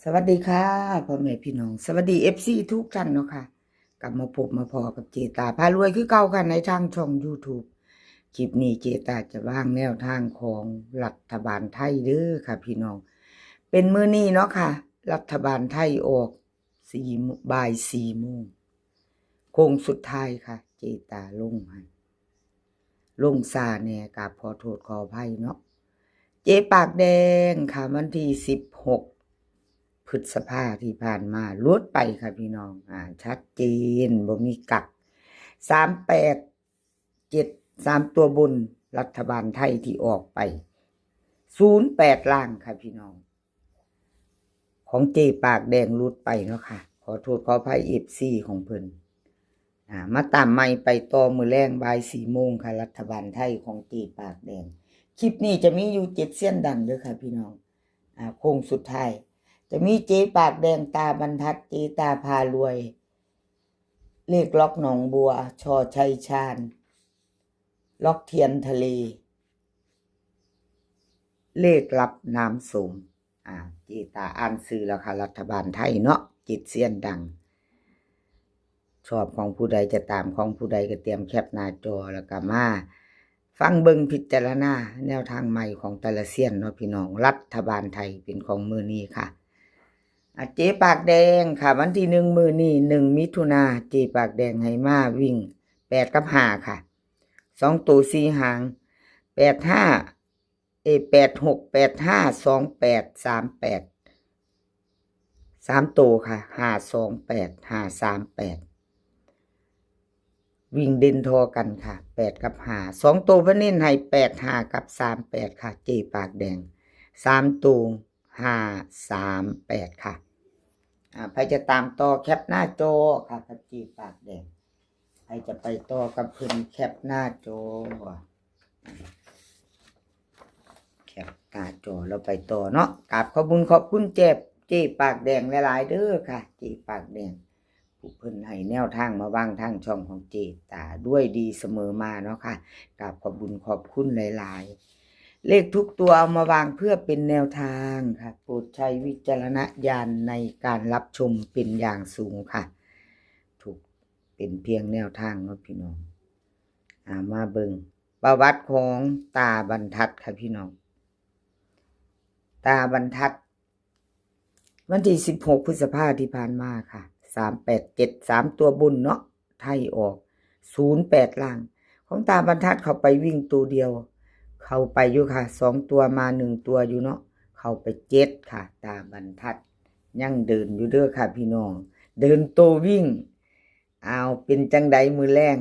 สวัสดีค่ะพ่อแม่พี่น้องสวัสดีFCทุกท่านเนาะค่ะกลับมาพบมาพอกับเจตาพารวยคือเก่าค่ะในทางช่อง YouTube คลิปนี้เจตาจะวางแนวทางของรัฐบาลไทยเด้อค่ะพี่น้องเป็นมื้อนี้เนาะค่ะรัฐบาลไทยออกบ่าย4 โมงโค้งสุดท้ายค่ะเจตาลงให้ลงซาแน่กับขอโทษขออภัยเนาะเจ๊ปากแดงค่ะวันที่16พฤษภาที่ผ่านมาลดไปค่ะพี่น้องชัดเจนบ่มีกัก387 3ตัวบนรัฐบาลไทยที่ออกไป08ล่างค่ะพี่น้องของเจปากแดงลดไปเนาะค่ะขอโทษขออภัย FC ของเพิ่นมาตามใหม่ไปต่อมื้อแรงบ่าย4 โมงค่ะรัฐบาลไทยของเจปากแดงคลิปนี้จะมีอยู่7เสี้ยนดังเด้อค่ะพี่น้องโค้งสุดท้ายจะมีเจ๊ปากแดงตาบรรทัดเจตาพารวยเลขล็อกหนองบัวชอชัยชาญล็อกเทียนทะเลเลขลับน้ำสมเจตาอ่านซื้อแล้วค่ะรัฐบาลไทยเนาะจิตเสี้ยนดังชอบของผู้ใดจะตามของผู้ใดก็เตรียมแคปหน้าจอแล้วก็มาฟังเบิ่งพิจารณาแนวทางใหม่ของแต่ละเสี้ยนเนาะพี่น้องรัฐบาลไทยเป็นของมื้อนี้ค่ะเจ๊ปากแดงค่ะวันที่1มื้อนี้1 มิถุนาเจ๊ปากแดงให้มาวิ่ง8กับ5ค่ะ2ตัว4หาง8586 85 28 38 3ตัวค่ะ528 538วิ่งเด่นทอกันค่ะ8กับ5 2ตัวเพิ่นเน้นให้85กับ38ค่ะเจ๊ปากแดง3ตัว538ค่ะใครจะตามต่อแคปหน้าจอค่ะกับเจ๊ปากแดงใครจะไปต่อกับเพิ่นแคปหน้าจอแคปหน้าจอเราไปต่อเนาะกราบขอบคุณเจ๊ปากแดงหลายๆเด้อค่ะเจ๊ปากแดงผู้เพิ่นให้แนวทางมาวางทางช่องของเจตาด้วยดีเสมอมาเนาะค่ะกราบขอบคุณหลายๆเลขทุกตัวเอามาวางเพื่อเป็นแนวทางค่ะโปรดใช้วิจารณญาณในการรับชมเป็นอย่างสูงค่ะถูกเป็นเพียงแนวทางเนาะพี่น้องมาเบิ่งประวัติของตาบรรทัดค่ะพี่น้องตาบรรทัดวันที่16พฤษภาคมที่ผ่านมาค่ะ387 3ตัวบนเนาะไทยออก08ล่างของตาบรรทัดเข้าไปวิ่งตัวเดียวเข้าไปอยู่ค่ะ2ตัวมา1ตัวอยู่เนาะเข้าไป7ค่ะตาบรรทัดยังเดินอยู่เด้อค่ะพี่น้องเดินตัววิ่งเป็นจังใดมือแรง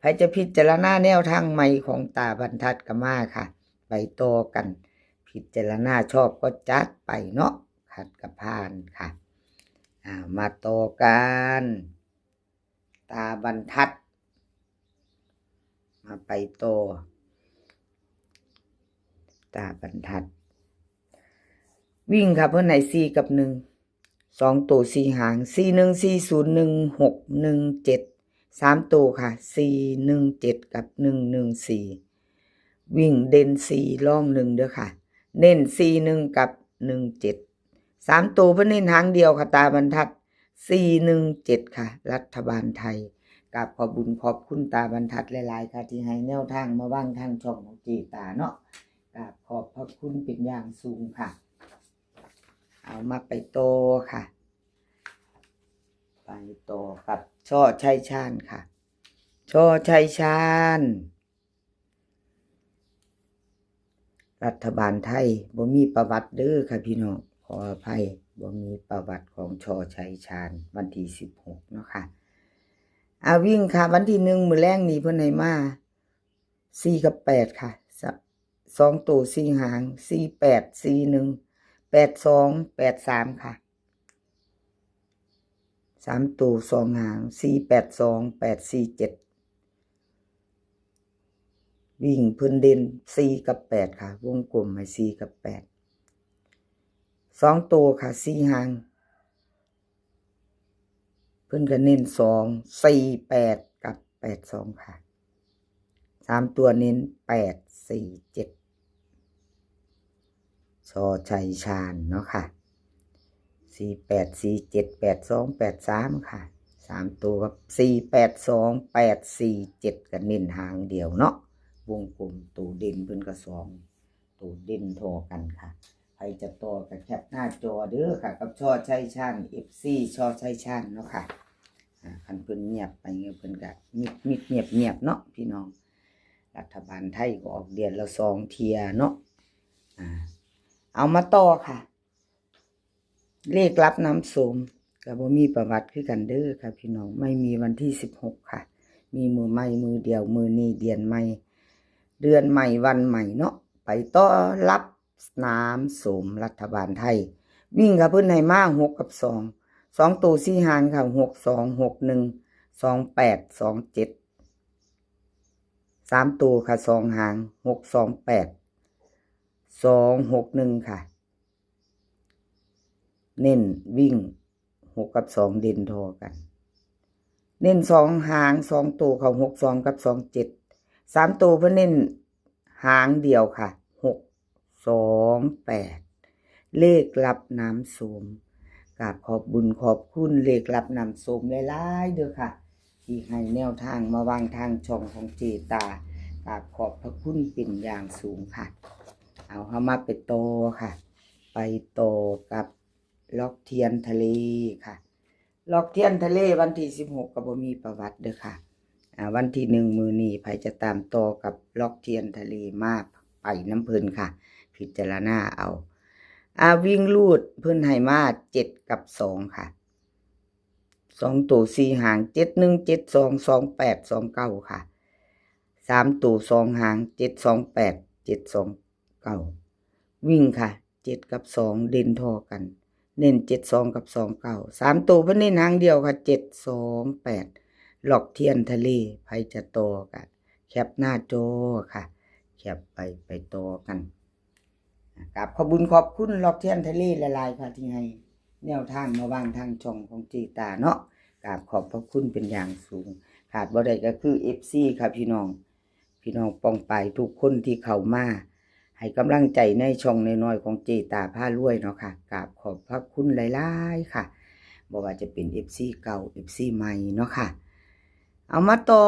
ใครจะพิจารณาแนวทางใหม่ของตาบรรทัดก็มาค่ะไปต่อกันพิจารณาชอบก็จัดไปเนาะขัดกับพานค่ะมาต่อกันตาบรรทัดมาไปต่อตาบรรทัดวิ่งค่ะเพื่อนไหน4กับ1 2ตัว4หาง41 40 16 17 3ตัวค่ะ417กับ114วิ่งเด่น4ล่อง1เด้อค่ะเน้น41กับ17 3ตัวเพื่อนเน้นหางเดียวค่ะตาบรรทัด417ค่ะรัฐบาลไทยกับขอบคุณตาบรรทัดหลายๆค่ะที่ให้แนวทางมาวางทางช่องของเจตาเนาะกับขอบพระคุณเป็นอย่างสูงค่ะเอามาไปโตค่ะไปโตกับช่อชัยชาญค่ะช่อชัยชาญรัฐบาลไทยบ่มีประวัติเด้อค่ะพี่น้องขออภัยบ่มีประวัติของช่อชัยชาญวันที่16เนาะค่ะวิ่งค่ะวันที่1มื้อแรงนี้เพิ่นให้มา4กับ8ค่ะ2ตัว4หาง48 41 82 83ค่ะ3ตัว2หาง482 847วิ่งเพิ่นเด่น4กับ8ค่ะวงกลมให้4กับ8 2ตัวค่ะ4หางเพิ่นก็เน้น2 4 8กับ82ค่ะ3ตัวเน้น8 4 7ชอชัยชาญเนาะค่ะ 48478283ค่ะ3ตัวครับ482847กันเน้นหางเดียวเนาะวงกลมตัวเด่นเพิ่นก็2ตัวเด่นทอกันค่ะใครจะต่อกับแคปหน้าจอเด้อค่ะกับช่อชัยชาญ FC ช่อชัยชาญเนาะค่ะคันเพิ่นเงียบไปเพิ่นก็มิดเงียบเนาะพี่น้องรัฐบาลไทยก็ออกเดือนละ2เที่ยเนาะเอามาต่อค่ะเลขรับน้ำส้มก็บ่มีประวัติคือกันเด้อค่ะพี่น้องไม่มีวันที่16ค่ะมีมือใหม่มือเดียวมือนี้เดือนใหม่วันใหม่เนาะไปต้อนรับน้ำส้มรัฐบาลไทยวิ่งกับเพิ่นให้มา6กับ2ตัว4หางค่ะ6261 2827 3ตัวค่ะ2หาง628 261ค่ะเน้นวิ่ง6กับ2เด่นทอกันเน้น2หาง2ตัวเขา62กับ27 3ตัวเพิ่นเน้นหางเดียวค่ะ628เลขรับน้ำส้มกราบขอบบุญขอบคุณเลขรับน้ำส้มหลายๆเด้อค่ะที่ให้แนวทางมาวางทางช่องของเจตากราบขอบพระคุณเป็นอย่างสูงค่ะเอาเฮามาไปโตค่ะไปโตกับล็อกเทียนทะเลค่ะล็อกเทียนทะเลวันที่16ก็บ่มีประวัติเด้อค่ะวันที่1มื้อนี้ไผจะตามต่อกับล็อกเทียนทะเลมาไปน้ำเพิ่นค่ะพิจารณาเอาวิ่งลูดเพิ่นให้มา7กับ2ค่ะ2ตัว4หาง71 72 28 29ค่ะ3ตัว2หาง728 729วิ่งค่ะ7กับ2เด่นทอกันเน้น72กับ29 3ตัวเพิ่นเน้นหางเดียวค่ะ728ล็อกเทียนทะเลไผจะโตกันแคปหน้าจอค่ะแคปไปโตกันกับขอบคุญขอบคุณล็อกเทียนทะเลหลายๆค่ะที่ให้แนวทางมาวางทางช่องของจีตาเนาะกับขอบพระคุณเป็นอย่างสูงขาดบ่ได้ก็คือ FC ค่ะพี่น้องปองไปทุกคนที่เข้ามาให้กำลังใจในช่องน้อยๆของเจตาผ้ารวยเนาะค่ะกราบขอบพระคุณหลายๆค่ะบ่ว่าจะเป็น FC เก่า FC ใหม่เนาะค่ะเอามาต่อ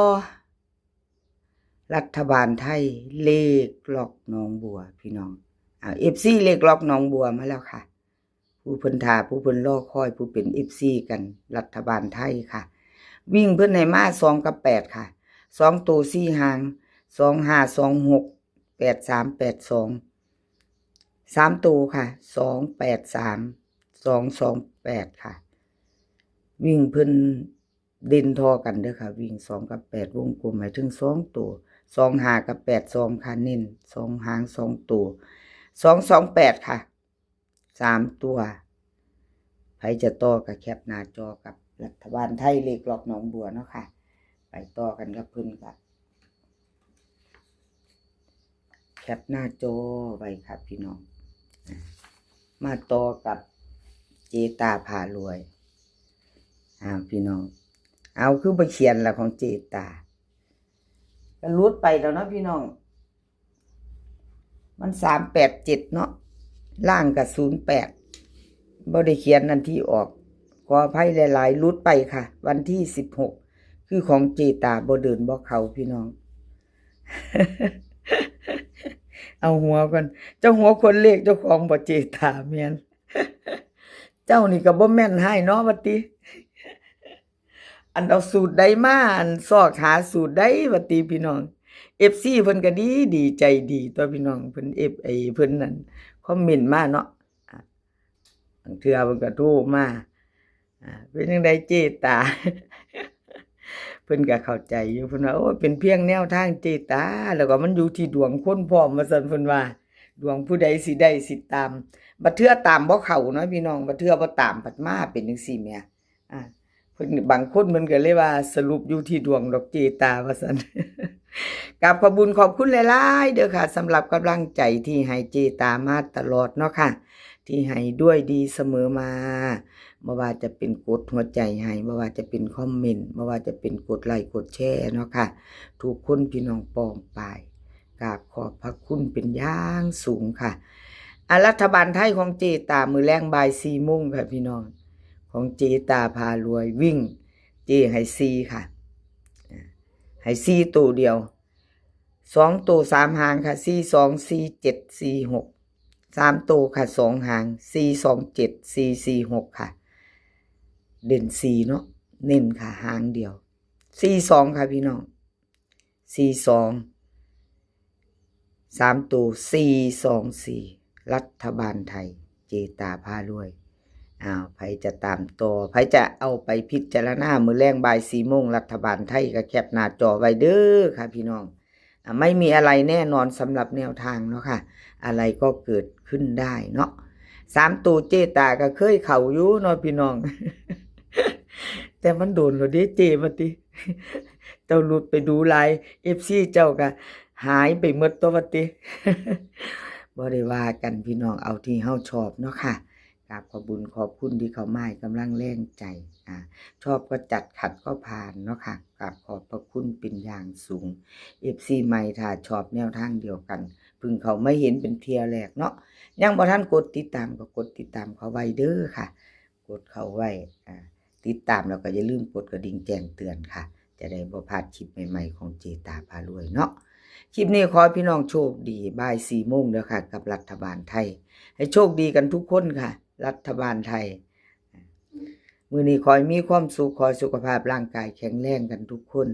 รัฐบาลไทยเลขล็อกหนองบัวพี่น้องFC เลขล็อกหนองบัวมาแล้วค่ะผู้เพิ่นท่าผู้เพิ่นรอคอยผู้เป็น FC กันรัฐบาลไทยค่ะวิ่งเพิ่นให้มา2กับ8ค่ะ2ตัว4หาง2526 8382 3ตัวค่ะ283 228ค่ะวิ่งเพิ่นเด่นทอกันเด้อค่ะวิ่ง2กับ8วงกลมหมายถึง2ตัว2 5กับ8 2ค่ะเน้น2หาง2ตัว228ค่ะ3ตัวใครจะต่อกับแคปหน้าจอกับรัฐบาลไทยเลขล็อกหนองบัวเนาะค่ะไปต่อกันกับเพิ่นกับแคปหน้าจอไว้ครับพี่น้องมาต่อกับเจตาพารวยพี่น้องเอาคือไปเขียนละของเจตาก็รุดไปแล้วเนาะพี่น้องมัน387เนาะล่างกับ08บ่ได้เขียนนันที่ออกขออภัยหลายๆรุดไปค่ะวันที่16คือของเจตาบ่เดินบ่เข้าพี่น้อง เอาหัวก่อนเจ้าหัวคนเลขเจ้าของบ่เจตาแม่น เจ้านี่ก็บ่แม่นให้เนาะว่าติอันเอาสูตรใดมาอันซอกหาสูตรใดว่าติพี่น้อง FC เพิ่นก็ดีใจดีตัวพี่น้องเพิ่นเพิ่นนั่นคอมเมนต์มาเนาะบางเทื่อเพิ่นก็โทรมาเป็นจังไดเจตา เพิ่นก็เข้าใจอยู่เพิ่นว่าโอ้เป็นเพียงแนวทางเจตาแล้วก็มันอยู่ที่ดวงคนพร้อมว่าซั่นเพิ่นว่าดวงผู้ใดสิได้สิตามบัดเทื่อตามบ่เข้าเนาะพี่น้องบัดเทื่อบ่ตามผัดมาเป็นจังซี่แหมเพิ่นบางคนเพิ่นก็เลยว่าสรุปอยู่ที่ดวงดอกเจตาว่าซั่น กราบขอบคุญขอบคุณหลายๆเด้อค่ะสำหรับกำลังใจที่ให้เจตามาตลอดเนาะค่ะที่ให้ด้วยดีเสมอมาบ่ว่าจะเป็นกดหัวใจให้บ่ว่าจะเป็นคอมเมนต์บ่ว่าจะเป็นกดไลค์กดแชร์เนาะค่ะทุกคนพี่น้องปองปายกราบขอบพระคุณเป็นอย่างสูงค่ะ รัฐบาลไทยของเจตามือแรงบ่าย4 โมงค่ะพี่น้องของเจตาพารวยวิ่งเจให้4ค่ะให้4ตัวเดียว2ตัว3หางค่ะ4 2 4 7 4 6 3ตัวค่ะ2หาง4 2 7 4 4 6ค่ะเด่น4เนาะเน้นค่ะหางเดียว4 2ค่ะพี่น้อง4 2 3ตัว4 2 4รัฐบาลไทยเจตาพารวยไผจะตามต่อไผจะเอาไปพิจารณามื้อแรงบ่าย4 โมงรัฐบาลไทยก็แคปหน้าจอไว้เด้อค่ะพี่น้องไม่มีอะไรแน่นอนสำหรับแนวทางเนาะค่ะอะไรก็เกิดขึ้นได้เนาะ3ตัวเจตาก็เคยเข้าอยู่เนาะพี่น้อง แต่มันโดนแล้วเด้เจมาติ เจ้าหลุดไปดูไลน์ FC เจ้าก็หายไปหมดตัวว่าติ บ่ได้ว่ากันพี่น้องเอาที่เฮาชอบเนาะค่ะกราบขอบคุญขอบคุณที่เขามาให้กำลังแรงใจชอบก็จัดขัดก็ผ่านเนาะค่ะกราบขอบพระคุณเป็นอย่างสูง FC ใหม่ถ้าชอบแนวทางเดียวกันเพิ่งเขาไม่เห็นเป็นเที่ยแรกเนาะยังบ่ทันกดติดตามก็กดติดตามเขาไว้เด้อค่ะกดเข้าไว้ติดตามแล้วก็อย่าลืมกดกระดิ่งแจ้งเตือนค่ะจะได้บ่พลาดคลิปใหม่ๆของเจตาพารวยเนาะคลิปนี้ขอให้พี่น้องโชคดีบ่าย4 โมงเด้อค่ะกับรัฐบาลไทยให้โชคดีกันทุกคนค่ะรัฐบาลไทยมื้อนี้ขอให้มีความสุขขอสุขภาพร่างกายแข็งแรงกันทุกคน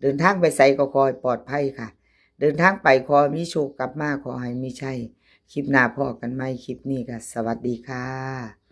เดินทางไปไสก็ขอให้ปลอดภัยค่ะเดินทางไปขอมีโชคกลับมาขอให้มีชัยคลิปหน้าพอกันใหม่คลิปนี้ก็สวัสดีค่ะ